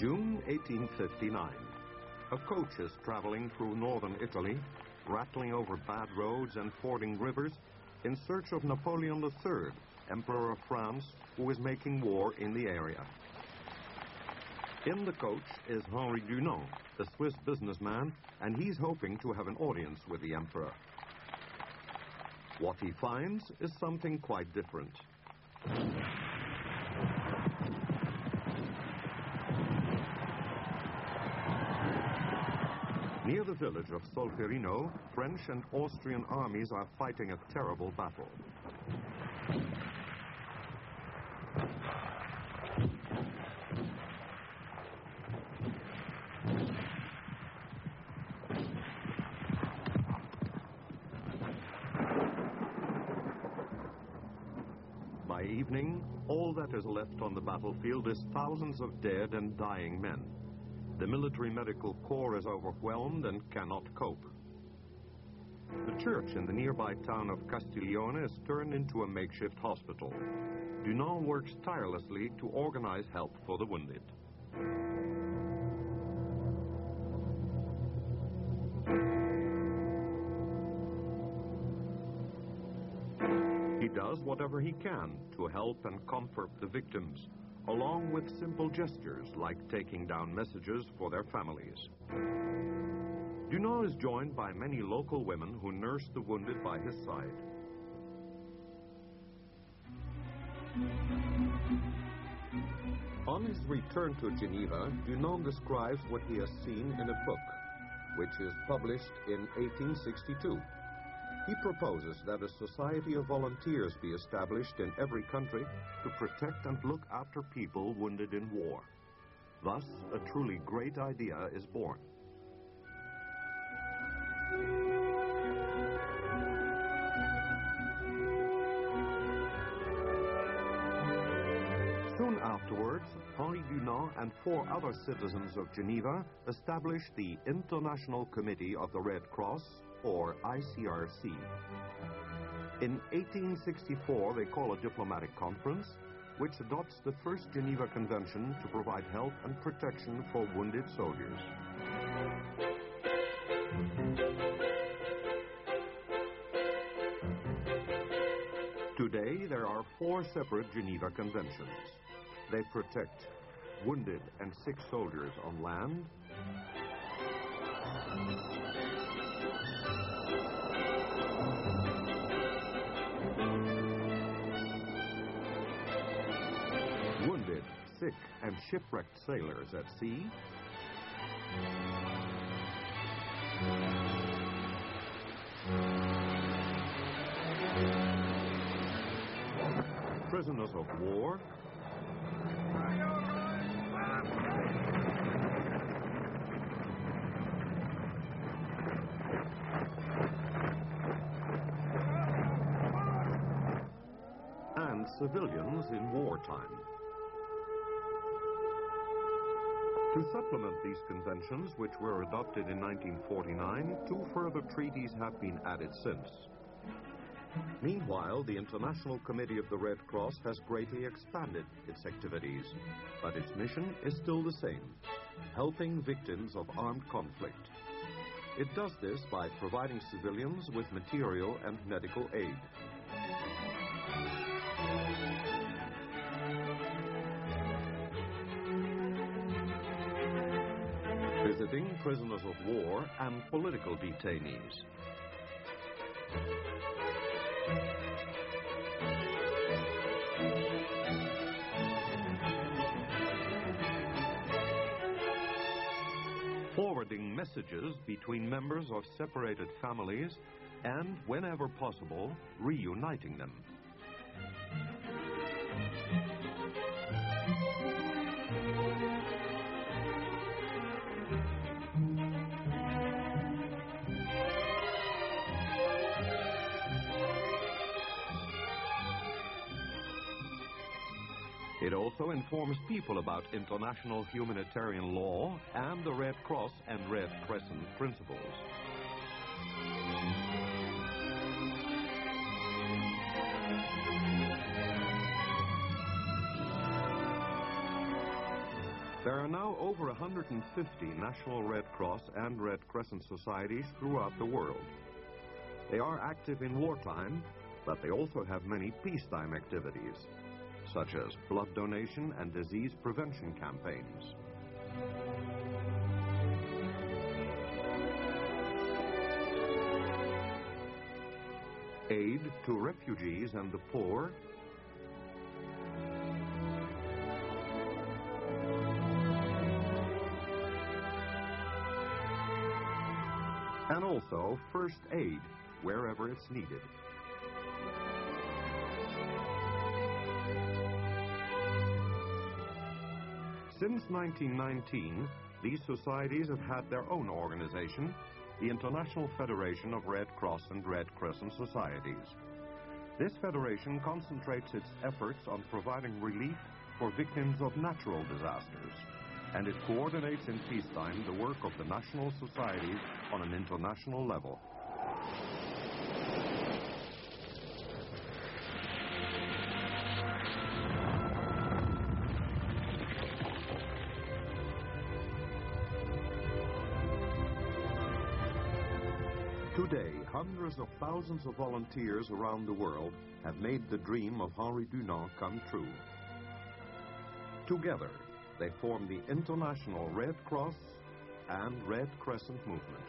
June 1859. A coach is traveling through northern Italy, rattling over bad roads and fording rivers in search of Napoleon III, Emperor of France, who is making war in the area. In the coach is Henri Dunant, a Swiss businessman, and he's hoping to have an audience with the Emperor. What he finds is something quite different. Near the village of Solferino, French and Austrian armies are fighting a terrible battle. By evening, all that is left on the battlefield is thousands of dead and dying men. The military medical corps is overwhelmed and cannot cope. The church in the nearby town of Castiglione is turned into a makeshift hospital. Dunant works tirelessly to organize help for the wounded. He does whatever he can to help and comfort the victims, along with simple gestures like taking down messages for their families. Dunant is joined by many local women who nurse the wounded by his side. On his return to Geneva, Dunant describes what he has seen in a book, which is published in 1862. He proposes that a society of volunteers be established in every country to protect and look after people wounded in war. Thus, a truly great idea is born. Soon afterwards, Henri Dunant and 4 other citizens of Geneva established the International Committee of the Red Cross, or ICRC. In 1864, they call a diplomatic conference, which adopts the First Geneva Convention to provide help and protection for wounded soldiers. Today, there are 4 separate Geneva Conventions. They protect wounded and sick soldiers on land, wounded, sick, and shipwrecked sailors at sea, prisoners of war, and civilians in wartime. To supplement these conventions, which were adopted in 1949, 2 further treaties have been added since. Meanwhile, the International Committee of the Red Cross has greatly expanded its activities, but its mission is still the same: helping victims of armed conflict. It does this by providing civilians with material and medical aid. Visiting prisoners of war and political detainees. Forwarding messages between members of separated families and, whenever possible, reuniting them. It also informs people about international humanitarian law and the Red Cross and Red Crescent principles. There are now over 150 National Red Cross and Red Crescent societies throughout the world. They are active in wartime, but they also have many peacetime activities, such as blood donation and disease prevention campaigns. Aid to refugees and the poor, and also first aid wherever it's needed. Since 1919, these societies have had their own organization, the International Federation of Red Cross and Red Crescent Societies. This federation concentrates its efforts on providing relief for victims of natural disasters, and it coordinates in peacetime the work of the national societies on an international level. Today, hundreds of thousands of volunteers around the world have made the dream of Henri Dunant come true. Together, they form the International Red Cross and Red Crescent movement.